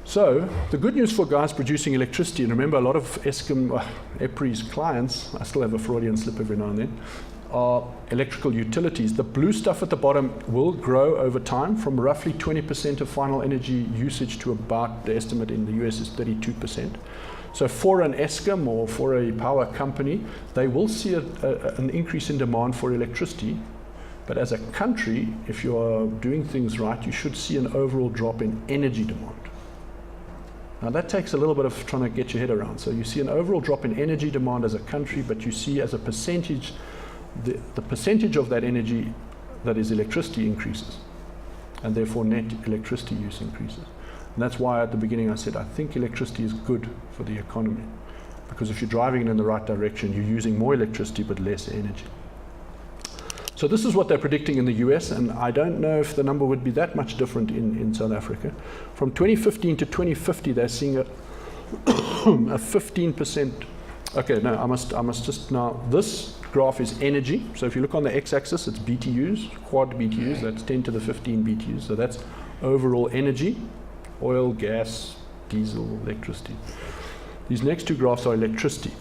So the good news for guys producing electricity, and remember a lot of EPRI'S clients, I still have a Freudian slip every now and then, are electrical utilities. The blue stuff at the bottom will grow over time from roughly 20% of final energy usage to about, the estimate in the US is 32%. So for an ESCOM or for a power company, they will see an increase in demand for electricity. But as a country, if you are doing things right, you should see an overall drop in energy demand. Now that takes a little bit of trying to get your head around. So you see an overall drop in energy demand as a country, but you see as a percentage, the percentage of that energy that is electricity increases, and therefore net electricity use increases. And that's why at the beginning I said I think electricity is good for the economy, because if you're driving it in the right direction, you're using more electricity but less energy. So this is what they're predicting in the US, and I don't know if the number would be that much different in South Africa. From 2015 to 2050, they're seeing a 15%. Okay, no, I must just now, this graph is energy. So if you look on the x-axis, it's BTUs, quad BTUs, that's 10 to the 15 BTUs. So that's overall energy, oil, gas, diesel, electricity. These next two graphs are electricity.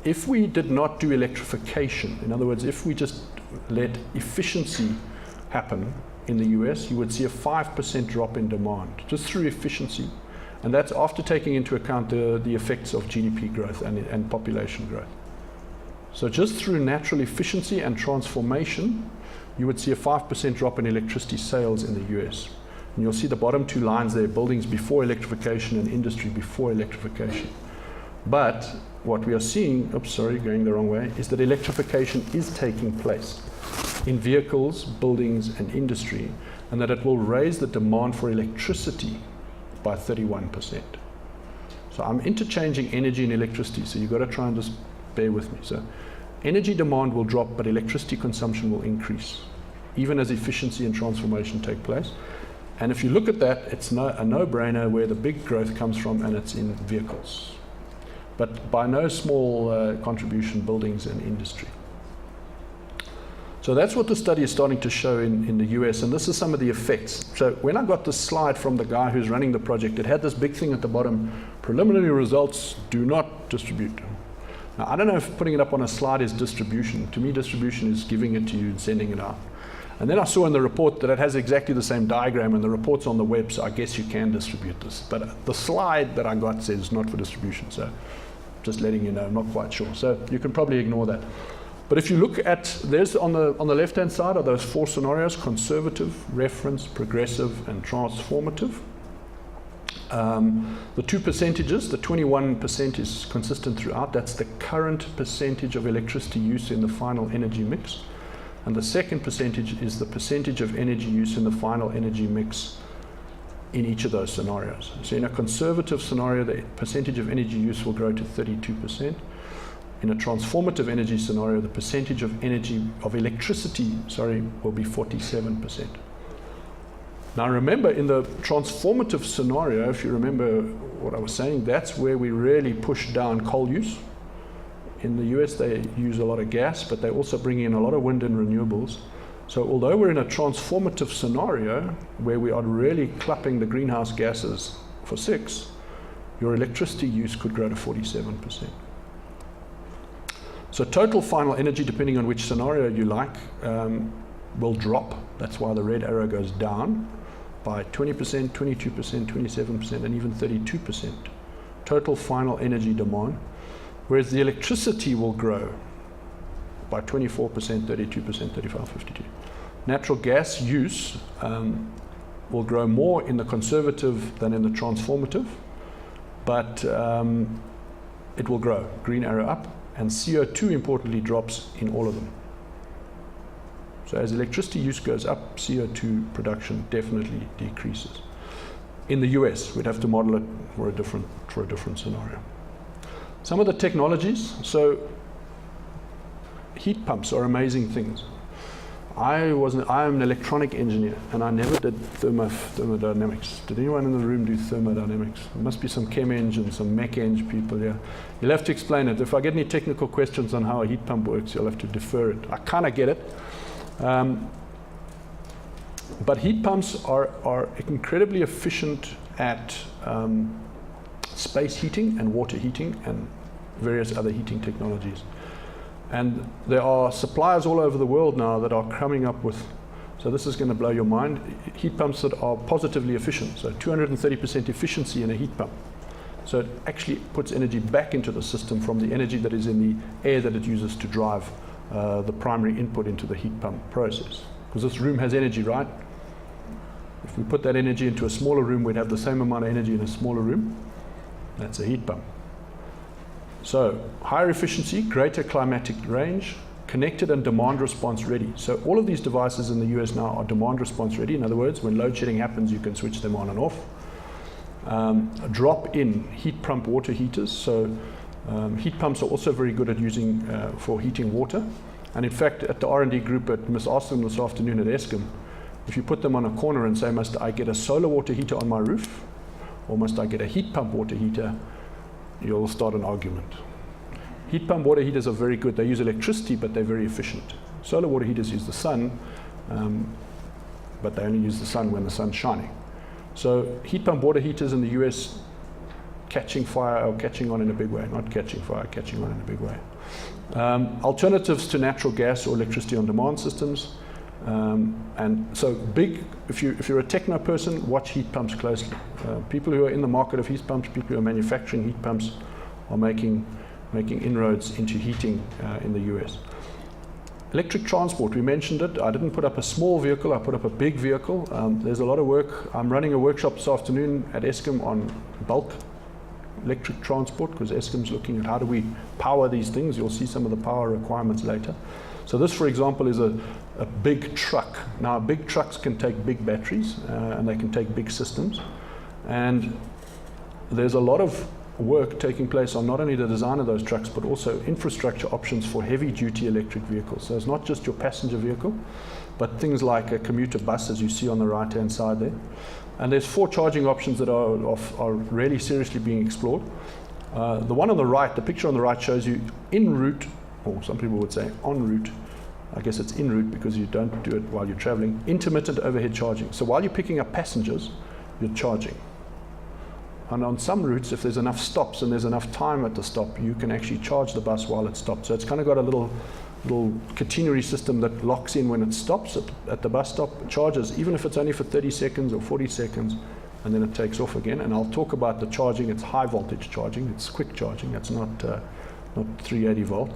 If we did not do electrification, in other words, if we just let efficiency happen in the US, you would see a 5% drop in demand, just through efficiency. And that's after taking into account the effects of GDP growth and population growth. So just through natural efficiency and transformation, you would see a 5% drop in electricity sales in the US. And you'll see the bottom two lines there, buildings before electrification and industry before electrification. But what we are seeing, oops, sorry, going the wrong way, is that electrification is taking place in vehicles, buildings, and industry, and that it will raise the demand for electricity by 31%. So I'm interchanging energy and electricity, so you've got to try and just bear with me. So energy demand will drop, but electricity consumption will increase, even as efficiency and transformation take place. And if you look at that, it's a no-brainer where the big growth comes from, and it's in vehicles. But by no small contribution, buildings and industry. So that's what the study is starting to show in the US, and this is some of the effects. So when I got this slide from the guy who's running the project, it had this big thing at the bottom, preliminary results do not distribute. Now, I don't know if putting it up on a slide is distribution. To me, distribution is giving it to you and sending it out. And then I saw in the report that it has exactly the same diagram, and the report's on the web, so I guess you can distribute this. But the slide that I got says not for distribution, so just letting you know, I'm not quite sure. So you can probably ignore that. But if you look at, there's on the left-hand side are those four scenarios: conservative, reference, progressive, and transformative. The two percentages, the 21% is consistent throughout. That's the current percentage of electricity use in the final energy mix. And the second percentage is the percentage of energy use in the final energy mix in each of those scenarios. So in a conservative scenario, the percentage of energy use will grow to 32%. In a transformative energy scenario, the percentage of electricity, will be 47%. Now remember, in the transformative scenario, if you remember what I was saying, that's where we really push down coal use. In the US, they use a lot of gas, but they also bring in a lot of wind and renewables. So although we're in a transformative scenario where we are really clapping the greenhouse gases for 6, your electricity use could grow to 47%. So total final energy, depending on which scenario you like, will drop. That's why the red arrow goes down by 20%, 22%, 27%, and even 32%. Total final energy demand. Whereas the electricity will grow by 24%, 32%, 35%, 52%. Natural gas use will grow more in the conservative than in the transformative, but it will grow, green arrow up, and CO2 importantly drops in all of them. So as electricity use goes up, CO2 production definitely decreases. In the US, we'd have to model it for a different scenario. Some of the technologies, so heat pumps are amazing things. I'm an electronic engineer, and I never did thermodynamics. Did anyone in the room do thermodynamics? There must be some chem eng and some mech eng people here. You'll have to explain it. If I get any technical questions on how a heat pump works, you'll have to defer it. I kind of get it. But heat pumps are incredibly efficient at space heating and water heating and various other heating technologies. And there are suppliers all over the world now that are coming up with, so this is going to blow your mind, heat pumps that are positively efficient. So 230% efficiency in a heat pump. So it actually puts energy back into the system from the energy that is in the air that it uses to drive the primary input into the heat pump process. Because this room has energy, right? If we put that energy into a smaller room, we'd have the same amount of energy in a smaller room. That's a heat pump. So higher efficiency, greater climatic range, connected and demand response ready. So all of these devices in the US now are demand response ready. In other words, when load shedding happens, you can switch them on and off. Drop-in heat pump water heaters. So heat pumps are also very good at using for heating water. And in fact, at the R&D group at Miss Austin this afternoon at ESCOM, if you put them on a corner and say, must I get a solar water heater on my roof, or must I get a heat pump water heater, you'll start an argument. Heat pump water heaters are very good. They use electricity, but they're very efficient. Solar water heaters use the sun, but they only use the sun when the sun's shining. So heat pump water heaters in the US catching fire or catching on in a big way. Not catching fire, catching on in a big way. Alternatives to natural gas or electricity on demand systems. And so big, if you're a techno person, watch heat pumps closely. People who are in the market of heat pumps, people who are manufacturing heat pumps are making inroads into heating in the US. Electric transport, we mentioned it. I didn't put up a small vehicle, I put up a big vehicle. There's a lot of work. I'm running a workshop this afternoon at ESCOM on bulk electric transport, because ESCOM's looking at how do we power these things. You'll see some of the power requirements later. So this, for example, is a big truck. Now, big trucks can take big batteries, and they can take big systems. And there's a lot of work taking place on not only the design of those trucks, but also infrastructure options for heavy-duty electric vehicles. So it's not just your passenger vehicle, but things like a commuter bus, as you see on the right-hand side there. And there's 4 charging options that are really seriously being explored. The one on the right, the picture on the right shows you en route, or some people would say en route. I guess it's en route because you don't do it while you're traveling. Intermittent overhead charging. So while you're picking up passengers, you're charging. And on some routes, if there's enough stops and there's enough time at the stop, you can actually charge the bus while it stops. So it's kind of got a little catenary system that locks in when it stops at the bus stop, charges, even if it's only for 30 seconds or 40 seconds, and then it takes off again. And I'll talk about the charging. It's high voltage charging. It's quick charging. It's not 380 volt.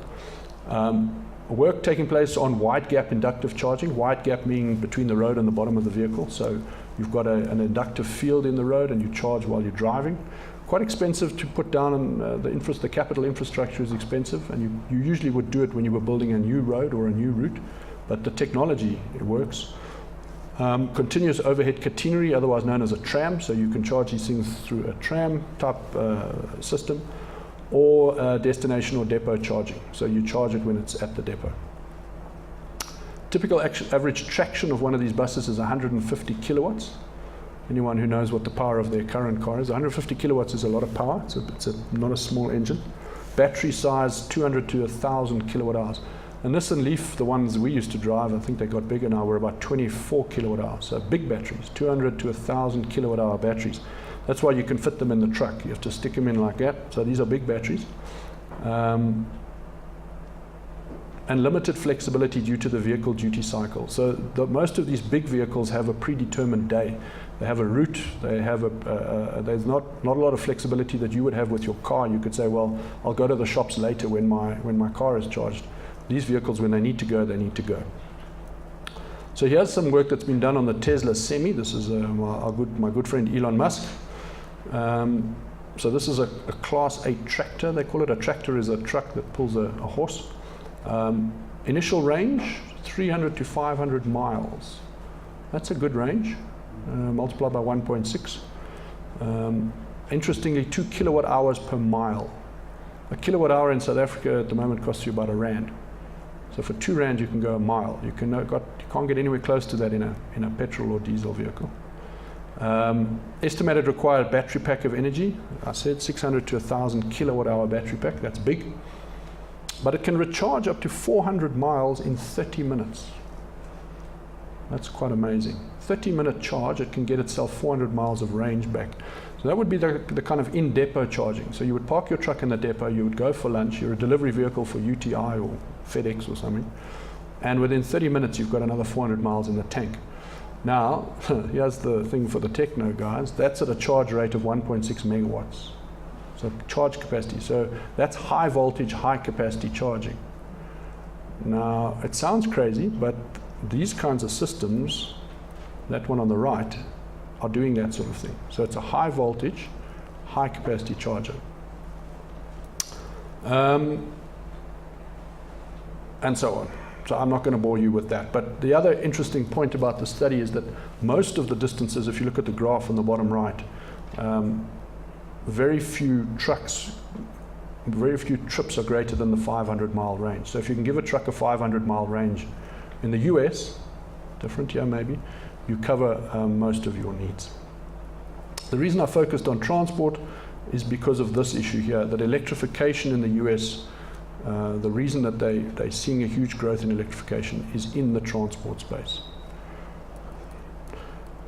Work taking place on wide gap inductive charging. Wide gap meaning between the road and the bottom of the vehicle. So you've got an inductive field in the road and you charge while you're driving. Quite expensive to put down, and the capital infrastructure is expensive, and you usually would do it when you were building a new road or a new route, but the technology, it works. Continuous overhead catenary, otherwise known as a tram, so you can charge these things through a tram type system, or destination or depot charging, so you charge it when it's at the depot. Typical average traction of one of these buses is 150 kilowatts. Anyone who knows what the power of their current car is, 150 kilowatts is a lot of power. It's not a small engine. Battery size 200 to 1,000 kilowatt hours. And this and Leaf, the ones we used to drive, I think they got bigger now, were about 24 kilowatt hours. So big batteries, 200 to 1,000 kilowatt hour batteries. That's why you can fit them in the truck. You have to stick them in like that. So these are big batteries. And limited flexibility due to the vehicle duty cycle. So most of these big vehicles have a predetermined day. They have a route. They have there's not a lot of flexibility that you would have with your car. You could say, well, I'll go to the shops later when my car is charged. These vehicles, when they need to go, they need to go. So here's some work that's been done on the Tesla Semi. This is my good friend Elon Musk. So this is a Class 8 tractor. They call it a tractor. Is a truck that pulls a horse. Initial range 300 to 500 miles. That's a good range. Multiplied by 1.6. Interestingly, 2 kilowatt hours per mile. A kilowatt hour in South Africa at the moment costs you about R1. So for 2 rand you can go a mile. You can't get anywhere close to that in a petrol or diesel vehicle. Estimated required battery pack of energy. I said 600 to 1,000 kilowatt hour battery pack. That's big. But it can recharge up to 400 miles in 30 minutes. That's quite amazing. 30-minute charge, it can get itself 400 miles of range back. So that would be the kind of in-depot charging. So you would park your truck in the depot, you would go for lunch, you're a delivery vehicle for UTI or FedEx or something, and within 30 minutes you've got another 400 miles in the tank. Now, here's the thing for the techno guys, that's at a charge rate of 1.6 megawatts. So charge capacity, so that's high voltage, high capacity charging. Now, it sounds crazy, but these kinds of systems, that one on the right, are doing that sort of thing. So it's a high voltage, high capacity charger. And so on. So I'm not going to bore you with that. But the other interesting point about the study is that most of the distances, if you look at the graph on the bottom right, very few trips are greater than the 500-mile range. So if you can give a truck a 500-mile range in the US, different here maybe, you cover most of your needs. The reason I focused on transport is because of this issue here, that electrification in the US, the reason that they're seeing a huge growth in electrification is in the transport space.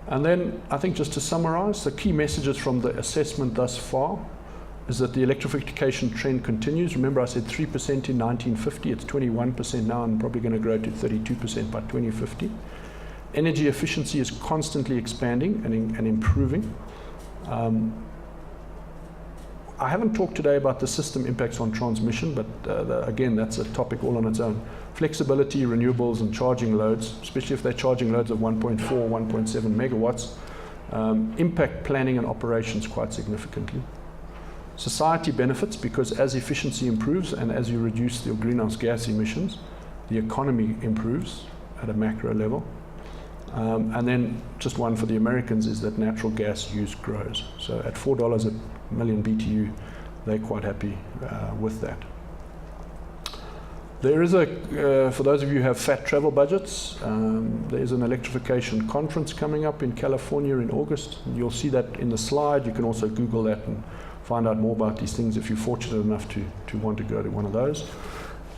And then I think just to summarize, the key messages from the assessment thus far is that the electrification trend continues. Remember I said 3% in 1950, it's 21% now and probably going to grow to 32% by 2050. Energy efficiency is constantly expanding and improving. I haven't talked today about the system impacts on transmission, but again, that's a topic all on its own. Flexibility, renewables, and charging loads, especially if they're charging loads of 1.4, 1.7 megawatts, impact planning and operations quite significantly. Society benefits because as efficiency improves and as you reduce your greenhouse gas emissions, the economy improves at a macro level. And then just one for the Americans is that natural gas use grows. So at $4 a million BTU, they're quite happy with that. There is for those of you who have fat travel budgets, there is an electrification conference coming up in California in August. You'll see that in the slide. You can also Google that and find out more about these things if you're fortunate enough to want to go to one of those.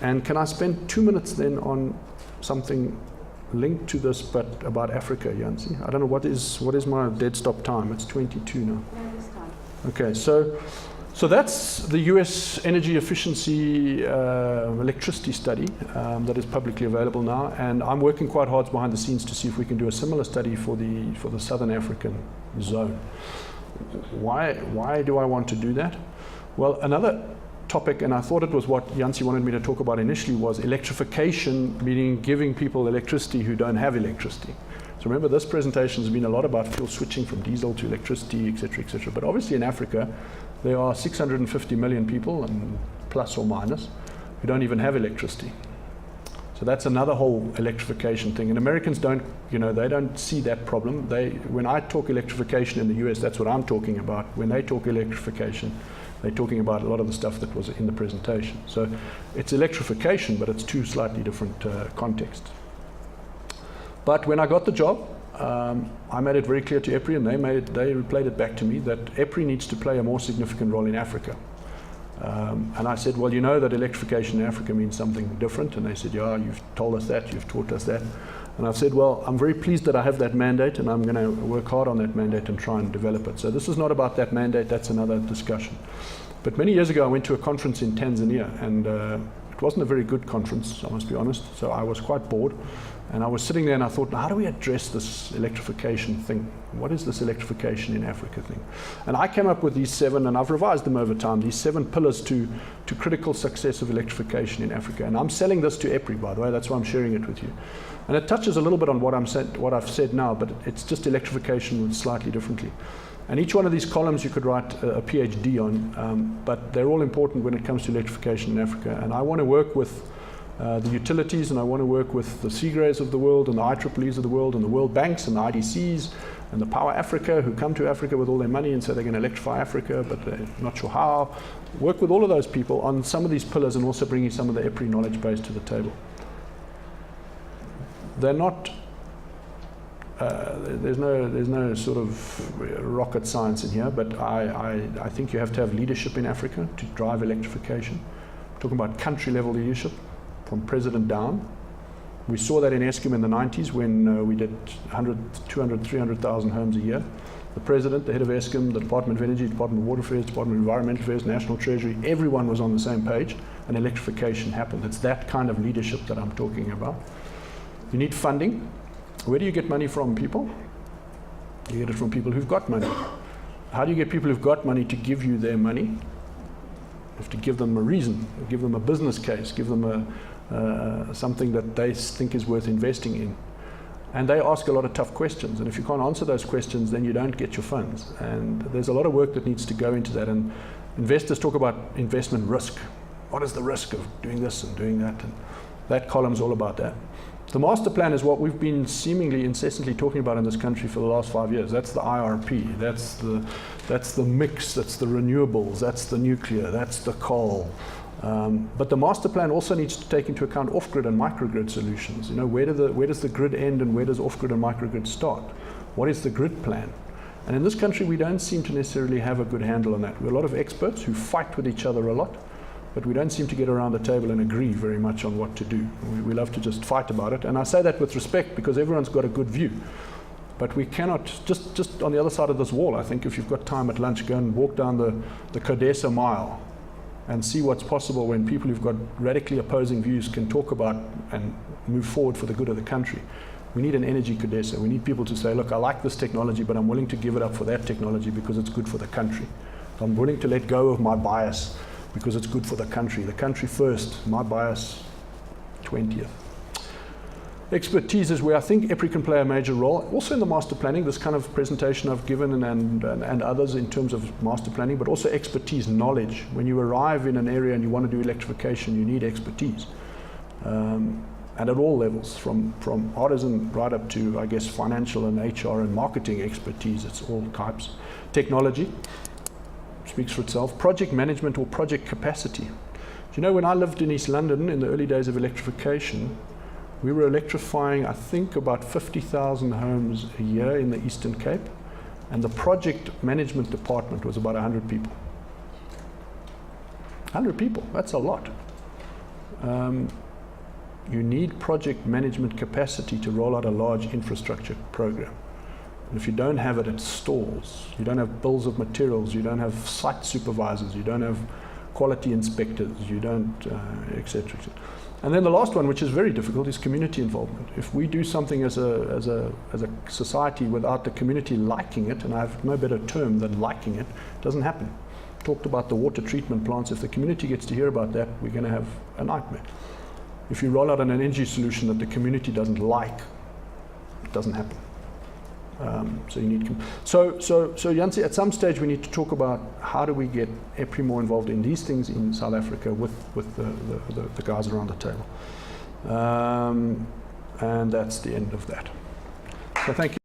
And can I spend 2 minutes then on something linked to this, but about Africa, Yancy? I don't know, what is my dead stop time? It's 22 now. No, this time. Okay, so that's the US energy efficiency electricity study that is publicly available now, and I'm working quite hard behind the scenes to see if we can do a similar study for the Southern African zone. Why do I want to do that? Well, another topic, and I thought it was what Yancy wanted me to talk about initially, was electrification, meaning giving people electricity who don't have electricity. So remember, this presentation has been a lot about fuel switching from diesel to electricity, etc., etc. But obviously in Africa, there are 650 million people, and plus or minus, who don't even have electricity. So that's another whole electrification thing. And Americans don't, they don't see that problem. When I talk electrification in the US, that's what I'm talking about. When they talk electrification, they're talking about a lot of the stuff that was in the presentation. So it's electrification, but it's two slightly different contexts. But when I got the job, I made it very clear to EPRI, and they replayed it back to me, that EPRI needs to play a more significant role in Africa. And I said, well, you know that electrification in Africa means something different. And they said, yeah, you've told us that, you've taught us that. And I've said, well, I'm very pleased that I have that mandate, and I'm going to work hard on that mandate and try and develop it. So this is not about that mandate, that's another discussion. But many years ago, I went to a conference in Tanzania, and it wasn't a very good conference, I must be honest. So I was quite bored. And I was sitting there and I thought, how do we address this electrification thing? What is this electrification in Africa thing? And I came up with these 7, and I've revised them over time, these 7 pillars to critical success of electrification in Africa. And I'm selling this to EPRI, by the way, that's why I'm sharing it with you. And it touches a little bit on what I've said now, but it's just electrification slightly differently. And each one of these columns you could write a PhD on, but they're all important when it comes to electrification in Africa. And I want to work with the utilities, and I want to work with the Seagrays of the world and the IEEEs of the world and the World Banks and the IDCs and the Power Africa, who come to Africa with all their money and say they're going to electrify Africa, but they're not sure how. Work with all of those people on some of these pillars and also bringing some of the EPRI knowledge base to the table. They're not, there's no sort of rocket science in here, but I think you have to have leadership in Africa to drive electrification. I'm talking about country level leadership, from president down. We saw that in Eskom in the 90s when we did 100, 200, 300,000 homes a year. The president, the head of Eskom, the Department of Energy, Department of Water Affairs, Department of Environmental Affairs, National Treasury, everyone was on the same page, and electrification happened. It's that kind of leadership that I'm talking about. You need funding. Where do you get money from, people? You get it from people who've got money. How do you get people who've got money to give you their money? You have to give them a reason, give them a business case, give them something that they think is worth investing in. And they ask a lot of tough questions, and if you can't answer those questions, then you don't get your funds. And there's a lot of work that needs to go into that, and investors talk about investment risk. What is the risk of doing this and doing that? And that column's all about that. The master plan is what we've been seemingly incessantly talking about in this country for the last 5 years. That's the IRP, that's the mix, that's the renewables, that's the nuclear, that's the coal. But the master plan also needs to take into account off-grid and microgrid solutions. You know, where does the grid end and where does off-grid and microgrid start? What is the grid plan? And in this country, we don't seem to necessarily have a good handle on that. We're a lot of experts who fight with each other a lot, but we don't seem to get around the table and agree very much on what to do. We love to just fight about it. And I say that with respect because everyone's got a good view. But we cannot, just on the other side of this wall, I think if you've got time at lunch, go and walk down the CODESA mile and see what's possible when people who've got radically opposing views can talk about and move forward for the good of the country. We need an energy CODESA. We need people to say, look, I like this technology, but I'm willing to give it up for that technology because it's good for the country. I'm willing to let go of my bias because it's good for the country. The country first, my bias 20th. Expertise is where I think EPRI can play a major role. Also in the master planning, this kind of presentation I've given and others in terms of master planning, but also expertise, knowledge. When you arrive in an area and you want to do electrification, you need expertise. And at all levels, from artisan right up to, I guess, financial and HR and marketing expertise, it's all types. Technology speaks for itself. Project management or project capacity. Do you know, when I lived in East London in the early days of electrification, we were electrifying, I think, about 50,000 homes a year in the Eastern Cape, and the project management department was about 100 people. 100 people, that's a lot. You need project management capacity to roll out a large infrastructure program. And if you don't have it, it stalls. You don't have bills of materials, you don't have site supervisors, you don't have quality inspectors, you don't, et cetera, et cetera. And then the last one, which is very difficult, is community involvement. If we do something as a society without the community liking it, and I have no better term than liking it, it doesn't happen. Talked about the water treatment plants. If the community gets to hear about that, we're going to have a nightmare. If you roll out an energy solution that the community doesn't like, it doesn't happen. So you need. So Jansi, at some stage we need to talk about how do we get EPRI more involved in these things in South Africa with the guys around the table. And that's the end of that. So thank you.